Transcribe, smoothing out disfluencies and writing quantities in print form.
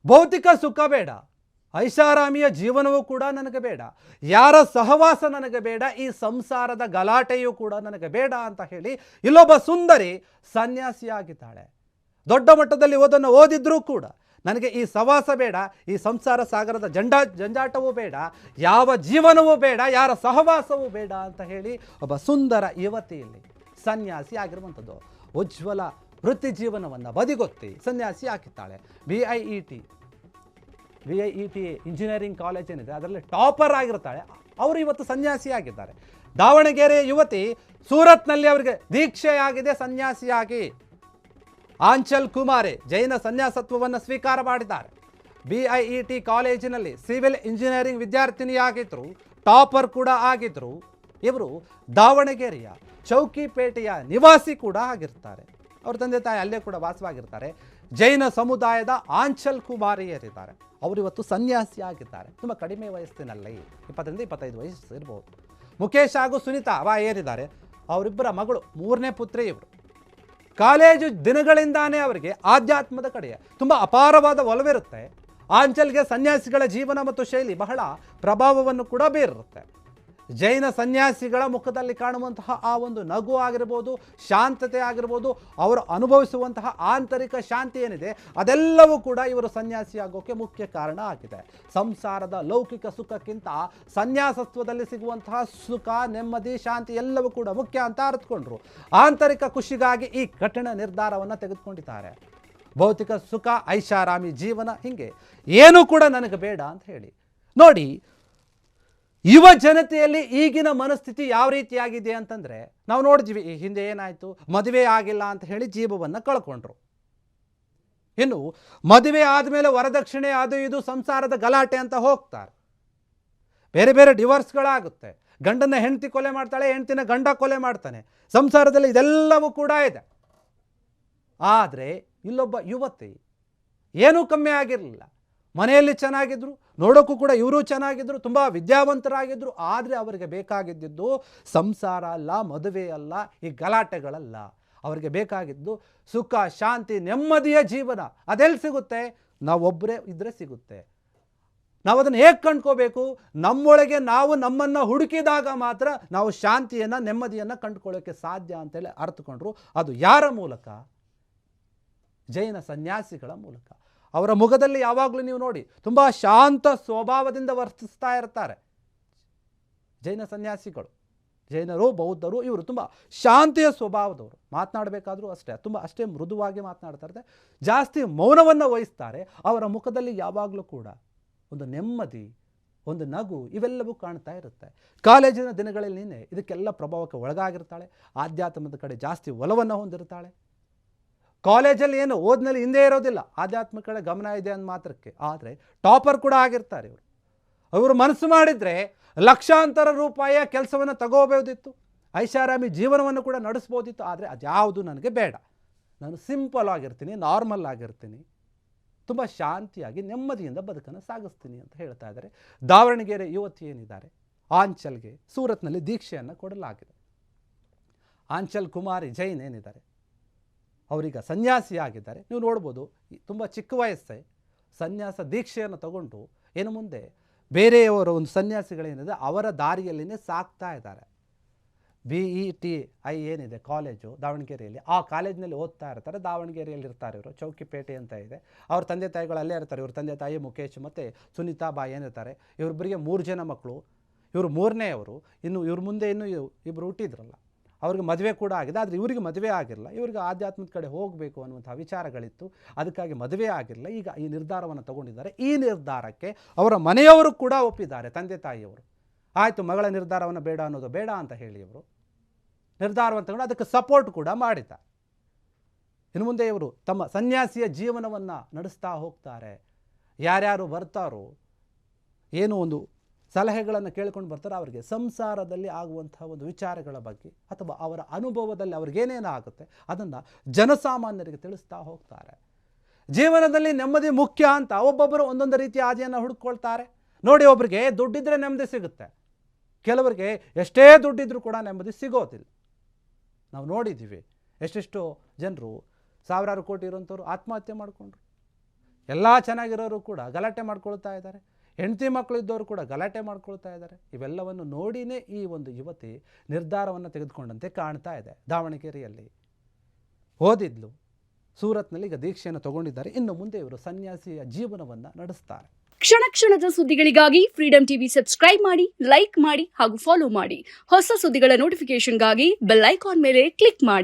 ಭೌತಿಕ ಸುಖ ಬೇಡ, ಐಷಾರಾಮಿಯ ಜೀವನವೂ ಕೂಡ ನನಗೆ ಬೇಡ, ಯಾರ ಸಹವಾಸ ನನಗೆ ಬೇಡ, ಈ ಸಂಸಾರದ ಗಲಾಟೆಯೂ ಕೂಡ ನನಗೆ ಬೇಡ ಅಂತ ಹೇಳಿ ಇಲ್ಲೊಬ್ಬ ಸುಂದರಿ ಸನ್ಯಾಸಿಯಾಗಿದ್ದಾಳೆ. ದೊಡ್ಡ ಮಟ್ಟದಲ್ಲಿ ಓದಿದ್ರೂ ಕೂಡ ನನಗೆ ಈ ಸಹವಾಸ ಬೇಡ, ಈ ಸಂಸಾರ ಸಾಗರದ ಜಂಜಾಟವೂ ಬೇಡ, ಯಾವ ಜೀವನವೂ ಬೇಡ, ಯಾರ ಸಹವಾಸವೂ ಬೇಡ ಅಂತ ಹೇಳಿ ಒಬ್ಬ ಸುಂದರ ಯುವತಿಯಲ್ಲಿ ಸನ್ಯಾಸಿ ಆಗಿರುವಂಥದ್ದು. ಉಜ್ವಲ ವೃತ್ತಿ ಜೀವನವನ್ನು ಬದಿಗೊತ್ತಿ ಸನ್ಯಾಸಿ ಆಗಿದ್ದಾಳೆ. VIET ಇಂಜಿನಿಯರಿಂಗ್ ಕಾಲೇಜ್ ಏನಿದೆ ಅದರಲ್ಲಿ ಟಾಪರ್ ಆಗಿರ್ತಾಳೆ. ಅವರು ಇವತ್ತು ಸನ್ಯಾಸಿ ಆಗಿದ್ದಾರೆ. ದಾವಣಗೆರೆ ಯುವತಿ ಸೂರತ್ನಲ್ಲಿ ಅವರಿಗೆ ದೀಕ್ಷೆಯಾಗಿದೆ ಸನ್ಯಾಸಿಯಾಗಿ. ಆಂಚಲ್ ಕುಮಾರಿ ಜೈನ ಸನ್ಯಾಸತ್ವವನ್ನು ಸ್ವೀಕಾರ ಮಾಡಿದ್ದಾರೆ. VIET ಕಾಲೇಜಿನಲ್ಲಿ ಸಿವಿಲ್ ಇಂಜಿನಿಯರಿಂಗ್ ವಿದ್ಯಾರ್ಥಿನಿಯಾಗಿದ್ದರು, ಟಾಪರ್ ಕೂಡ ಆಗಿದ್ದರು. ಇವರು ದಾವಣಗೆರೆಯ ಚೌಕಿಪೇಟೆಯ ನಿವಾಸಿ ಕೂಡ ಆಗಿರ್ತಾರೆ. ಅವ್ರ ತಂದೆ ತಾಯಿ ಅಲ್ಲೇ ಕೂಡ ವಾಸವಾಗಿರ್ತಾರೆ. ಜೈನ ಸಮುದಾಯದ ಆಂಚಲ್ ಕುಮಾರಿಯರಿದ್ದಾರೆ. ಅವರು ಇವತ್ತು ಸನ್ಯಾಸಿ ಆಗಿದ್ದಾರೆ. ತುಂಬ ಕಡಿಮೆ ವಯಸ್ಸಿನಲ್ಲಿ 20-25 ವಯಸ್ಸು ಇರ್ಬೋದು. ಮುಖೇಶ್ ಹಾಗೂ ಸುನೀತಾ ಏರಿದ್ದಾರೆ. ಅವರಿಬ್ಬರ ಮಗಳು, 3ನೇ ಪುತ್ರಿ ಇವರು. ಕಾಲೇಜು ದಿನಗಳಿಂದಾನೇ ಅವರಿಗೆ ಆಧ್ಯಾತ್ಮದ ಕಡೆ ತುಂಬ ಅಪಾರವಾದ ಒಲವಿರುತ್ತೆ. ಆಂಚಲ್ಗೆ ಸನ್ಯಾಸಿಗಳ ಜೀವನ ಮತ್ತು ಶೈಲಿ ಬಹಳ ಪ್ರಭಾವವನ್ನು ಕೂಡ ಬೀರುತ್ತೆ. ಜೈನ ಸನ್ಯಾಸಿಗಳ ಮುಖದಲ್ಲಿ ಕಾಣುವಂತಹ ಆ ಒಂದು ನಗು ಆಗಿರ್ಬೋದು, ಶಾಂತತೆ ಆಗಿರ್ಬೋದು, ಅವರು ಅನುಭವಿಸುವಂತಹ ಆಂತರಿಕ ಶಾಂತಿ ಏನಿದೆ ಅದೆಲ್ಲವೂ ಕೂಡ ಇವರು ಸನ್ಯಾಸಿ ಆಗೋಕ್ಕೆ ಮುಖ್ಯ ಕಾರಣ ಆಗಿದೆ. ಸಂಸಾರದ ಲೌಕಿಕ ಸುಖಕ್ಕಿಂತ ಸನ್ಯಾಸತ್ವದಲ್ಲಿ ಸಿಗುವಂತಹ ಸುಖ, ನೆಮ್ಮದಿ, ಶಾಂತಿ ಎಲ್ಲವೂ ಕೂಡ ಮುಖ್ಯ ಅಂತ ಅರ್ಥಕೊಂಡ್ರು. ಆಂತರಿಕ ಖುಷಿಗಾಗಿ ಈ ಕಠಿಣ ನಿರ್ಧಾರವನ್ನು ತೆಗೆದುಕೊಂಡಿದ್ದಾರೆ. ಭೌತಿಕ ಸುಖ, ಐಷಾರಾಮಿ ಜೀವನ, ಹೀಗೆ ಏನೂ ಕೂಡ ನನಗೆ ಬೇಡ ಅಂತ ಹೇಳಿ. ನೋಡಿ, ಯುವ ಜನತೆಯಲ್ಲಿ ಈಗಿನ ಮನಸ್ಥಿತಿ ಯಾವ ರೀತಿಯಾಗಿದೆ ಅಂತಂದರೆ, ನಾವು ನೋಡಿದ್ವಿ ಈ ಹಿಂದೆ ಏನಾಯಿತು, ಮದುವೆ ಆಗಿಲ್ಲ ಅಂತ ಹೇಳಿ ಜೀವವನ್ನು ಕಳ್ಕೊಂಡ್ರು. ಇನ್ನು ಮದುವೆ ಆದಮೇಲೆ ವರದಕ್ಷಿಣೆ ಅದು ಇದು ಸಂಸಾರದ ಗಲಾಟೆ ಅಂತ ಹೋಗ್ತಾರೆ. ಬೇರೆ ಬೇರೆ ಡಿವೋರ್ಸ್ಗಳಾಗುತ್ತೆ. ಗಂಡನ ಹೆಂಡತಿ ಕೊಲೆ ಮಾಡ್ತಾಳೆ, ಹೆಂಡತಿನ ಗಂಡ ಕೊಲೆ ಮಾಡ್ತಾನೆ. ಸಂಸಾರದಲ್ಲಿ ಇದೆಲ್ಲವೂ ಕೂಡ ಇದೆ. ಆದರೆ ಇಲ್ಲೊಬ್ಬ ಯುವತಿ ಏನೂ ಕಮ್ಮಿ ಆಗಿರಲಿಲ್ಲ. ಮನೆಯಲ್ಲಿ ಚೆನ್ನಾಗಿದ್ರು, ನೋಡೋಕ್ಕೂ ಕೂಡ ಇವರು ಚೆನ್ನಾಗಿದ್ದರು, ತುಂಬ ವಿದ್ಯಾವಂತರಾಗಿದ್ದರು. ಆದರೆ ಅವರಿಗೆ ಬೇಕಾಗಿದ್ದು ಸಂಸಾರ ಅಲ್ಲ, ಮದುವೆ ಅಲ್ಲ, ಈ ಗಲಾಟೆಗಳಲ್ಲ. ಅವರಿಗೆ ಬೇಕಾಗಿದ್ದು ಸುಖ, ಶಾಂತಿ, ನೆಮ್ಮದಿಯ ಜೀವನ. ಅದೆಲ್ಲಿ ಸಿಗುತ್ತೆ? ನಾವೊಬ್ಬರೇ ಇದ್ದರೆ ಸಿಗುತ್ತೆ. ನಾವು ಅದನ್ನು ಹೇಗೆ ಕಂಡ್ಕೋಬೇಕು? ನಮ್ಮೊಳಗೆ ನಾವು ನಮ್ಮನ್ನು ಹುಡುಕಿದಾಗ ಮಾತ್ರ ನಾವು ಶಾಂತಿಯನ್ನು, ನೆಮ್ಮದಿಯನ್ನು ಕಂಡುಕೊಳ್ಳೋಕ್ಕೆ ಸಾಧ್ಯ ಅಂತೇಳಿ ಅರ್ಥಕೊಂಡ್ರು. ಅದು ಯಾರ ಮೂಲಕ? ಜೈನ ಸನ್ಯಾಸಿಗಳ ಮೂಲಕ. ಅವರ ಮುಖದಲ್ಲಿ ಯಾವಾಗಲೂ ನೀವು ನೋಡಿ ತುಂಬ ಶಾಂತ ಸ್ವಭಾವದಿಂದ ವರ್ತಿಸ್ತಾ ಇರ್ತಾರೆ ಜೈನ ಸನ್ಯಾಸಿಗಳು. ಜೈನರು, ಬೌದ್ಧರು ಇವರು ತುಂಬ ಶಾಂತಿಯ ಸ್ವಭಾವದವರು. ಮಾತನಾಡಬೇಕಾದ್ರೂ ಅಷ್ಟೇ ಮೃದುವಾಗಿ ಮಾತನಾಡ್ತಾ ಇರ್ತಾರೆ. ಜಾಸ್ತಿ ಮೌನವನ್ನು ವಹಿಸ್ತಾರೆ. ಅವರ ಮುಖದಲ್ಲಿ ಯಾವಾಗಲೂ ಕೂಡ ಒಂದು ನೆಮ್ಮದಿ, ಒಂದು ನಗು ಇವೆಲ್ಲವೂ ಕಾಣ್ತಾ ಇರುತ್ತೆ. ಕಾಲೇಜಿನ ದಿನಗಳಲ್ಲಿ ಇದಕ್ಕೆಲ್ಲ ಪ್ರಭಾವಕ್ಕೆ ಒಳಗಾಗಿರ್ತಾಳೆ. ಆಧ್ಯಾತ್ಮದ ಕಡೆ ಜಾಸ್ತಿ ಒಲವನ್ನು ಹೊಂದಿರ್ತಾಳೆ. ಕಾಲೇಜಲ್ಲಿ ಏನು ಓದಿನಲ್ಲಿ ಹಿಂದೆ ಇರೋದಿಲ್ಲ, ಆಧ್ಯಾತ್ಮ ಕಡೆ ಗಮನ ಇದೆ ಅಂದ ಮಾತ್ರಕ್ಕೆ. ಆದರೆ ಟಾಪರ್ ಕೂಡ ಆಗಿರ್ತಾರೆ ಇವರು. ಅವರು ಮನಸ್ಸು ಮಾಡಿದರೆ ಲಕ್ಷಾಂತರ ರೂಪಾಯಿಯ ಕೆಲಸವನ್ನು ತಗೋಬೋದಿತ್ತು, ಐಷಾರಾಮಿ ಜೀವನವನ್ನು ಕೂಡ ನಡೆಸ್ಬೋದಿತ್ತು. ಆದರೆ ಅದ್ಯಾವುದು ನನಗೆ ಬೇಡ, ನಾನು ಸಿಂಪಲ್ ಆಗಿರ್ತೀನಿ, ನಾರ್ಮಲ್ ಆಗಿರ್ತೀನಿ, ತುಂಬ ಶಾಂತಿಯಾಗಿ ನೆಮ್ಮದಿಯಿಂದ ಬದುಕನ್ನು ಸಾಗಿಸ್ತೀನಿ ಅಂತ ಹೇಳ್ತಾ ಇದ್ದಾರೆ. ದಾವಣಗೆರೆ ಯುವತಿ ಏನಿದ್ದಾರೆ, ಆಂಚಲ್ಗೆ ಸೂರತ್ನಲ್ಲಿ ದೀಕ್ಷೆಯನ್ನು ಕೊಡಲಾಗಿದೆ. ಆಂಚಲ್ ಕುಮಾರಿ ಜೈನ್ ಏನಿದ್ದಾರೆ, ಅವರೀಗ ಸನ್ಯಾಸಿ ಆಗಿದ್ದಾರೆ. ನೀವು ನೋಡ್ಬೋದು, ತುಂಬ ಚಿಕ್ಕ ವಯಸ್ಸೇ ಸನ್ಯಾಸ ದೀಕ್ಷೆಯನ್ನು ತಗೊಂಡು ಏನು ಮುಂದೆ ಬೇರೆಯವರ ಒಂದು ಸನ್ಯಾಸಿಗಳೇನಿದೆ ಅವರ ದಾರಿಯಲ್ಲಿನೇ ಸಾಕ್ತಾ ಇದ್ದಾರೆ. VET ಏನಿದೆ ಕಾಲೇಜು ದಾವಣಗೆರೆಯಲ್ಲಿ, ಆ ಕಾಲೇಜಿನಲ್ಲಿ ಓದ್ತಾ ಇರ್ತಾರೆ. ದಾವಣಗೆರೆಯಲ್ಲಿ ಇರ್ತಾರೆ ಇವರು. ಚೌಕಿಪೇಟೆ ಅಂತ ಇದೆ. ಅವ್ರ ತಂದೆ ತಾಯಿಗಳು ಅಲ್ಲೇ ಇರ್ತಾರೆ. ಇವ್ರ ತಂದೆ ತಾಯಿ ಮುಖೇಶ್ ಮತ್ತು ಸುನೀತಾ ಏನಿರ್ತಾರೆ. ಇವರಿಬ್ಬರಿಗೆ 3 ಜನ ಮಕ್ಕಳು. ಇವರು 3ನೇಯವರು. ಇನ್ನು ಇವ್ರ ಮುಂದೆ ಇನ್ನೂ ಇಬ್ಬರು ಹುಟ್ಟಿದ್ರಲ್ಲ, ಅವ್ರಿಗೆ ಮದುವೆ ಕೂಡ ಆಗಿದೆ. ಆದರೆ ಇವರಿಗೆ ಮದುವೆ ಆಗಿರಲಿಲ್ಲ. ಇವ್ರಿಗೆ ಆಧ್ಯಾತ್ಮದ ಕಡೆ ಹೋಗಬೇಕು ಅನ್ನುವಂಥ ವಿಚಾರಗಳಿತ್ತು. ಅದಕ್ಕಾಗಿ ಮದುವೆ ಆಗಿರಲಿಲ್ಲ. ಈಗ ಈ ನಿರ್ಧಾರವನ್ನು ತಗೊಂಡಿದ್ದಾರೆ. ಈ ನಿರ್ಧಾರಕ್ಕೆ ಅವರ ಮನೆಯವರು ಕೂಡ ಒಪ್ಪಿದ್ದಾರೆ, ತಂದೆ ತಾಯಿಯವರು. ಆಯಿತು, ಮಗಳ ನಿರ್ಧಾರವನ್ನು ಬೇಡ ಅನ್ನೋದು ಬೇಡ ಅಂತ ಹೇಳಿ ಇವರು ನಿರ್ಧಾರವನ್ನು ತಗೊಂಡು ಅದಕ್ಕೆ ಸಪೋರ್ಟ್ ಕೂಡ ಮಾಡಿದ್ದಾರೆ. ಇನ್ನು ಮುಂದೆ ಇವರು ತಮ್ಮ ಸನ್ಯಾಸಿಯ ಜೀವನವನ್ನು ನಡೆಸ್ತಾ ಹೋಗ್ತಾರೆ. ಯಾರ್ಯಾರು ಬರ್ತಾರೋ, ಏನೋ ಒಂದು ಸಲಹೆಗಳನ್ನು ಕೇಳ್ಕೊಂಡು ಬರ್ತಾರೆ, ಅವರಿಗೆ ಸಂಸಾರದಲ್ಲಿ ಆಗುವಂಥ ಒಂದು ವಿಚಾರಗಳ ಬಗ್ಗೆ ಅಥವಾ ಅವರ ಅನುಭವದಲ್ಲಿ ಅವ್ರಿಗೇನೇನು ಆಗುತ್ತೆ ಅದನ್ನು ಜನಸಾಮಾನ್ಯರಿಗೆ ತಿಳಿಸ್ತಾ ಹೋಗ್ತಾರೆ. ಜೀವನದಲ್ಲಿ ನೆಮ್ಮದಿ ಮುಖ್ಯ ಅಂತ ಒಬ್ಬೊಬ್ಬರು ಒಂದೊಂದು ರೀತಿಯ ಹಾದಿಯನ್ನು ಹುಡುಕೊಳ್ತಾರೆ. ನೋಡಿ, ಒಬ್ಬರಿಗೆ ದುಡ್ಡಿದ್ರೆ ನೆಮ್ಮದಿ ಸಿಗುತ್ತೆ, ಕೆಲವರಿಗೆ ಎಷ್ಟೇ ದುಡ್ಡಿದ್ರೂ ಕೂಡ ನೆಮ್ಮದಿ ಸಿಗೋದಿಲ್ಲ. ನಾವು ನೋಡಿದ್ದೀವಿ ಎಷ್ಟೆಷ್ಟು ಜನರು ಸಾವಿರಾರು ಕೋಟಿ ಇರೋಂಥವ್ರು ಆತ್ಮಹತ್ಯೆ ಮಾಡಿಕೊಂಡ್ರು. ಎಲ್ಲ ಚೆನ್ನಾಗಿರೋರು ಕೂಡ ಗಲಾಟೆ ಮಾಡ್ಕೊಳ್ತಾ ಇದ್ದಾರೆ, ಹೆಂಡತಿ ಮಕ್ಕಳು ಇದ್ದವರು ಕೂಡ ಗಲಾಟೆ ಮಾಡ್ಕೊಳ್ತಾ ಇದ್ದಾರೆ. ಇವೆಲ್ಲವನ್ನು ನೋಡಿನೇ ಈ ಒಂದು ಯುವತಿ ನಿರ್ಧಾರವನ್ನು ತೆಗೆದುಕೊಂಡಂತೆ ಕಾಣ್ತಾ ಇದೆ. ದಾವಣಗೆರೆಯಲ್ಲಿ ಓದಿದ್ಲು, ಸೂರತ್ನಲ್ಲಿ ಈಗ ದೀಕ್ಷೆಯನ್ನು ತಗೊಂಡಿದ್ದಾರೆ. ಇನ್ನು ಮುಂದೆ ಇವರು ಸನ್ಯಾಸಿಯ ಜೀವನವನ್ನು ನಡೆಸ್ತಾರೆ. ಕ್ಷಣ ಕ್ಷಣದ ಸುದ್ದಿಗಳಿಗಾಗಿ ಫ್ರೀಡಂ ಟಿವಿ ಸಬ್ಸ್ಕ್ರೈಬ್ ಮಾಡಿ, ಲೈಕ್ ಮಾಡಿ ಹಾಗೂ ಫಾಲೋ ಮಾಡಿ. ಹೊಸ ಸುದ್ದಿಗಳ ನೋಟಿಫಿಕೇಶನ್ಗಾಗಿ ಬೆಲ್ ಐಕಾನ್ ಮೇಲೆ ಕ್ಲಿಕ್ ಮಾಡಿ.